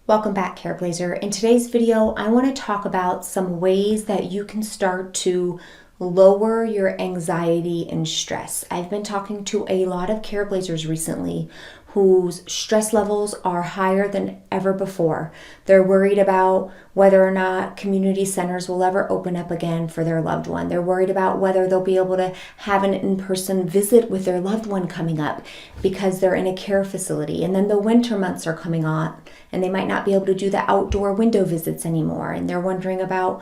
Welcome back, Careblazer. In today's video, I want to talk about some ways that you can start to lower your anxiety and stress. I've been talking to a lot of Careblazers recently whose stress levels are higher than ever before. They're worried about whether or not community centers will ever open up again for their loved one. They're worried about whether they'll be able to have an in-person visit with their loved one coming up because they're in a care facility. And then the winter months are coming on and they might not be able to do the outdoor window visits anymore. And they're wondering about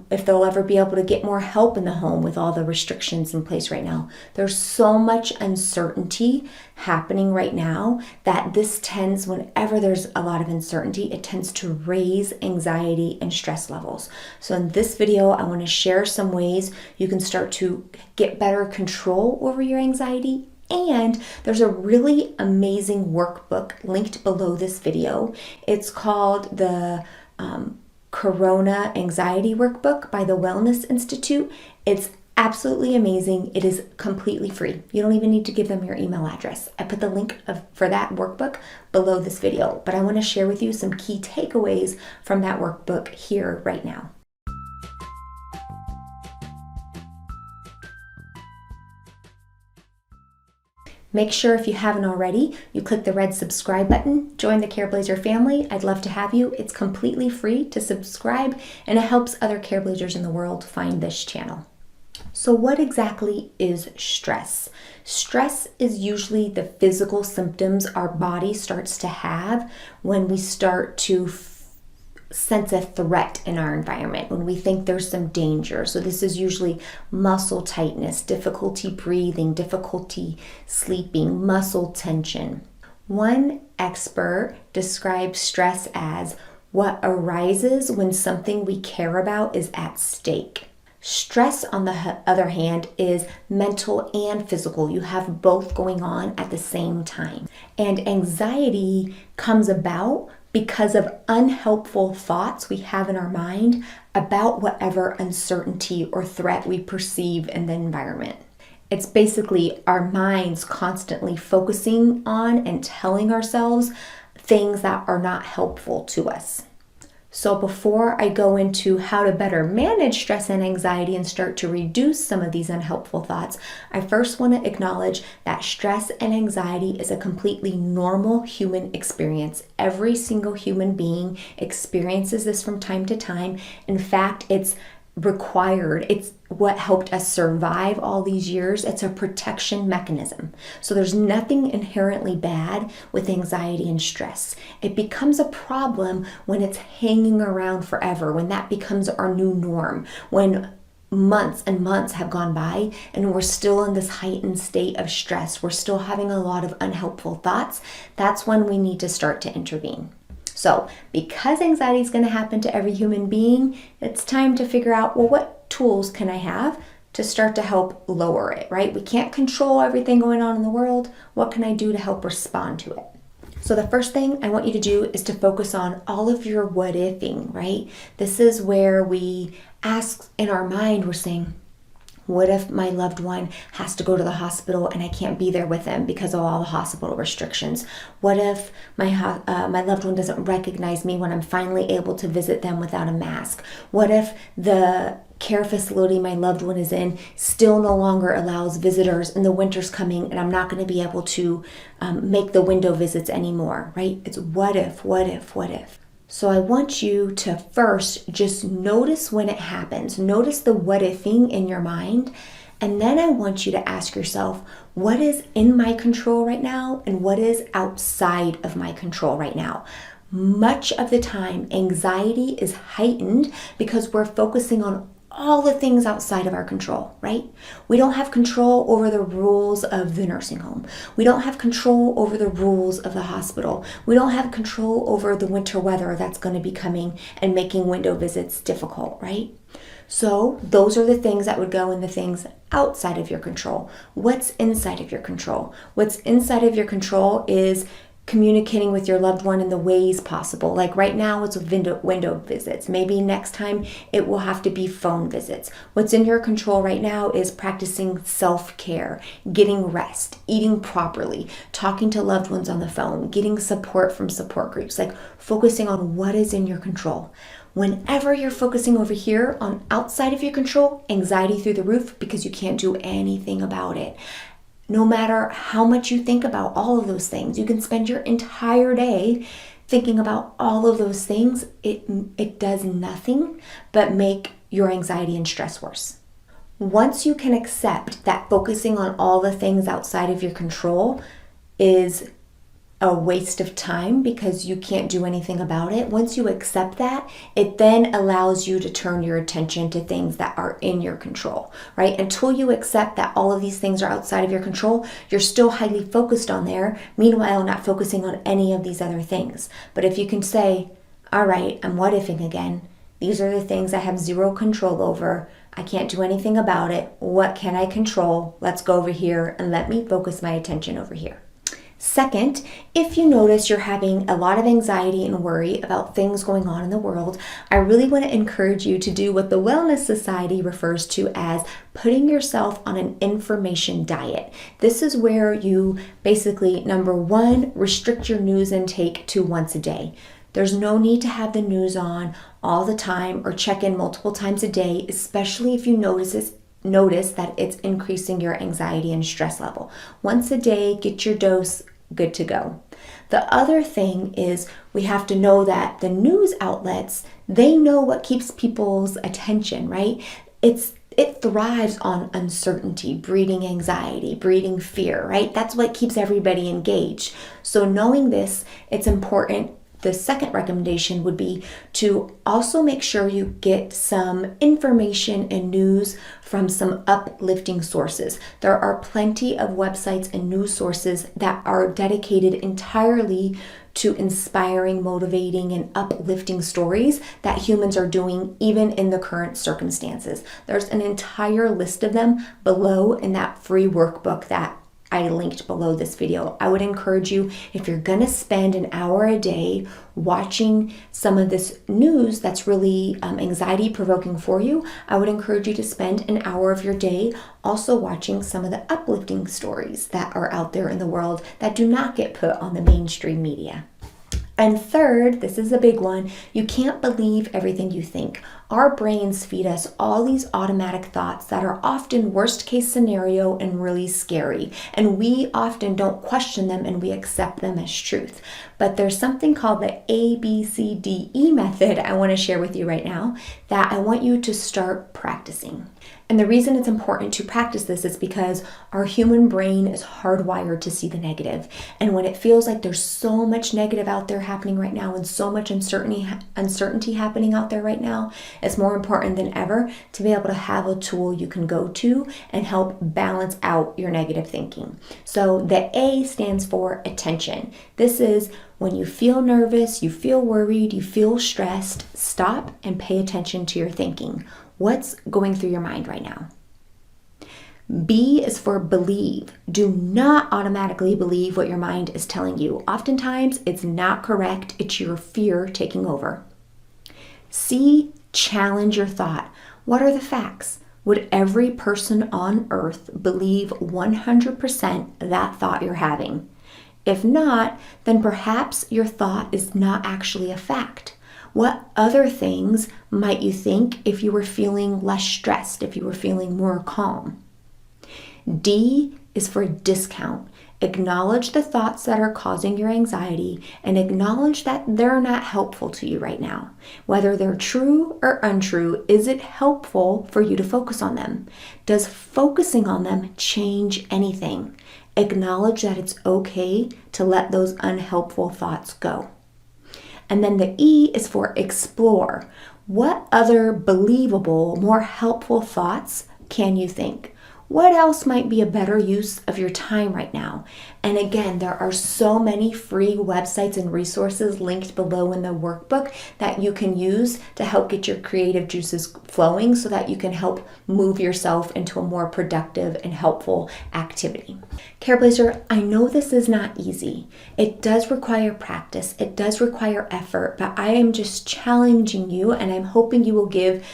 if they'll ever be able to get more help in the home with all the restrictions in place right now. There's so much uncertainty happening right now that this tends, whenever there's a lot of uncertainty, it tends to raise anxiety and stress levels. So in this video, I want to share some ways you can start to get better control over your anxiety. And there's a really amazing workbook linked below this video. It's called the Corona Anxiety Workbook by the Wellness Institute. It's absolutely amazing. It is completely free. You don't even need to give them your email address. I put the link for that workbook below this video, but I want to share with you some key takeaways from that workbook here right now. Make sure if you haven't already, you click the red subscribe button, join the Careblazer family. I'd love to have you. It's completely free to subscribe and it helps other Careblazers in the world find this channel. So what exactly is stress? Stress is usually the physical symptoms our body starts to have when we start to sense a threat in our environment, when we think there's some danger. So this is usually muscle tightness, difficulty breathing, difficulty sleeping, muscle tension. One expert describes stress as what arises when something we care about is at stake. Stress, on the other hand, is mental and physical. You have both going on at the same time. And anxiety comes about because of unhelpful thoughts we have in our mind about whatever uncertainty or threat we perceive in the environment. It's basically our minds constantly focusing on and telling ourselves things that are not helpful to us. So before I go into how to better manage stress and anxiety and start to reduce some of these unhelpful thoughts, I first want to acknowledge that stress and anxiety is a completely normal human experience. Every single human being experiences this from time to time. In fact, it's required. It's what helped us survive all these years. It's a protection mechanism. So there's nothing inherently bad with anxiety and stress. It becomes a problem when it's hanging around forever, when that becomes our new norm, when months and months have gone by and we're still in this heightened state of stress. We're still having a lot of unhelpful thoughts. That's when we need to start to intervene. So because anxiety is going to happen to every human being, it's time to figure out, well, what tools can I have to start to help lower it, right? We can't control everything going on in the world. What can I do to help respond to it? So the first thing I want you to do is to focus on all of your what-ifing, right? This is where we ask in our mind, we're saying, what if my loved one has to go to the hospital and I can't be there with them because of all the hospital restrictions? What if my loved one doesn't recognize me when I'm finally able to visit them without a mask? What if the care facility my loved one is in still no longer allows visitors and the winter's coming and I'm not going to be able to make the window visits anymore, right? It's what if, what if, what if. So I want you to first just notice when it happens. Notice the what-ifing in your mind. And then I want you to ask yourself, what is in my control right now and what is outside of my control right now? Much of the time, anxiety is heightened because we're focusing on all the things outside of our control, right? We don't have control over the rules of the nursing home. We don't have control over the rules of the hospital. We don't have control over the winter weather that's going to be coming and making window visits difficult, right? So those are the things that would go in the things outside of your control. What's inside of your control? What's inside of your control is communicating with your loved one in the ways possible. Like right now it's window visits. Maybe next time it will have to be phone visits. What's in your control right now is practicing self-care, getting rest, eating properly, talking to loved ones on the phone, getting support from support groups, like focusing on what is in your control. Whenever you're focusing over here on outside of your control, anxiety through the roof because you can't do anything about it. No matter how much you think about all of those things, you can spend your entire day thinking about all of those things. It does nothing but make your anxiety and stress worse. Once you can accept that focusing on all the things outside of your control is a waste of time because you can't do anything about it. Once you accept that, it then allows you to turn your attention to things that are in your control, right? Until you accept that all of these things are outside of your control, you're still highly focused on there, meanwhile not focusing on any of these other things. But if you can say, all right, I'm what-ifing again. These are the things I have zero control over. I can't do anything about it. What can I control? Let's go over here and let me focus my attention over here. Second, if you notice you're having a lot of anxiety and worry about things going on in the world, I really want to encourage you to do what the Wellness Society refers to as putting yourself on an information diet. This is where you basically, number one, restrict your news intake to once a day. There's no need to have the news on all the time or check in multiple times a day, especially if you notice that it's increasing your anxiety and stress level. Once a day, get your dose, good to go. The other thing is we have to know that the news outlets, they know what keeps people's attention, right? It thrives on uncertainty, breeding anxiety, breeding fear, right? That's what keeps everybody engaged. So knowing this, it's important. The second recommendation would be to also make sure you get some information and news from some uplifting sources. There are plenty of websites and news sources that are dedicated entirely to inspiring, motivating, and uplifting stories that humans are doing even in the current circumstances. There's an entire list of them below in that free workbook that I linked below this video. I would encourage you, if you're gonna spend an hour a day watching some of this news that's really anxiety provoking for you, I would encourage you to spend an hour of your day also watching some of the uplifting stories that are out there in the world that do not get put on the mainstream media. And third, this is a big one, you can't believe everything you think. Our brains feed us all these automatic thoughts that are often worst case scenario and really scary. And we often don't question them and we accept them as truth. But there's something called the ABCDE method I want to share with you right now that I want you to start practicing. And the reason it's important to practice this is because our human brain is hardwired to see the negative. And when it feels like there's so much negative out there happening right now and so much uncertainty happening out there right now, it's more important than ever to be able to have a tool you can go to and help balance out your negative thinking. So the A stands for attention. This is when you feel nervous, you feel worried, you feel stressed, stop and pay attention to your thinking. What's going through your mind right now? B is for believe. Do not automatically believe what your mind is telling you. Oftentimes, it's not correct. It's your fear taking over. C, challenge your thought. What are the facts? Would every person on earth believe 100% that thought you're having? If not, then perhaps your thought is not actually a fact. What other things might you think if you were feeling less stressed, if you were feeling more calm? D is for discount. Acknowledge the thoughts that are causing your anxiety and acknowledge that they're not helpful to you right now. Whether they're true or untrue, is it helpful for you to focus on them? Does focusing on them change anything? Acknowledge that it's okay to let those unhelpful thoughts go. And then the E is for explore. What other believable, more helpful thoughts can you think? What else might be a better use of your time right now? And again, there are so many free websites and resources linked below in the workbook that you can use to help get your creative juices flowing so that you can help move yourself into a more productive and helpful activity. Careblazer, I know this is not easy. It does require practice. It does require effort, but I am just challenging you, and I'm hoping you will give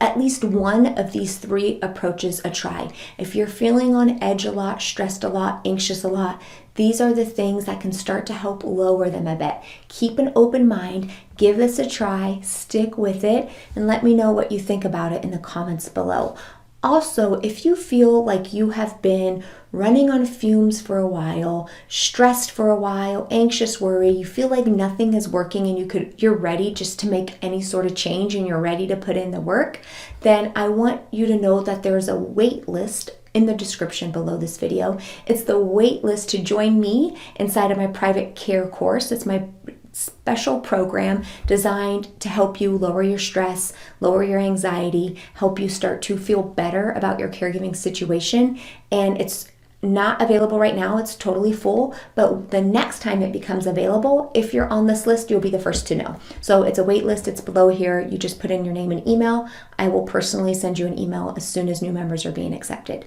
at least one of these 3 approaches a try. If you're feeling on edge a lot, stressed a lot, anxious a lot, these are the things that can start to help lower them a bit. Keep an open mind, give this a try, stick with it, and let me know what you think about it in the comments below. Also, if you feel like you have been running on fumes for a while, stressed for a while, anxious, worry, you feel like nothing is working and you're ready just to make any sort of change and you're ready to put in the work, then I want you to know that there's a wait list in the description below this video. It's the wait list to join me inside of my private care course. It's my special program designed to help you lower your stress, lower your anxiety, help you start to feel better about your caregiving situation. And it's not available right now. It's totally full, but the next time it becomes available, if you're on this list, you'll be the first to know. So it's a wait list. It's below here. You just put in your name and email. I will personally send you an email as soon as new members are being accepted.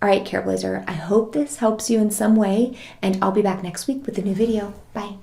All right, Careblazer, I hope this helps you in some way, and I'll be back next week with a new video. Bye.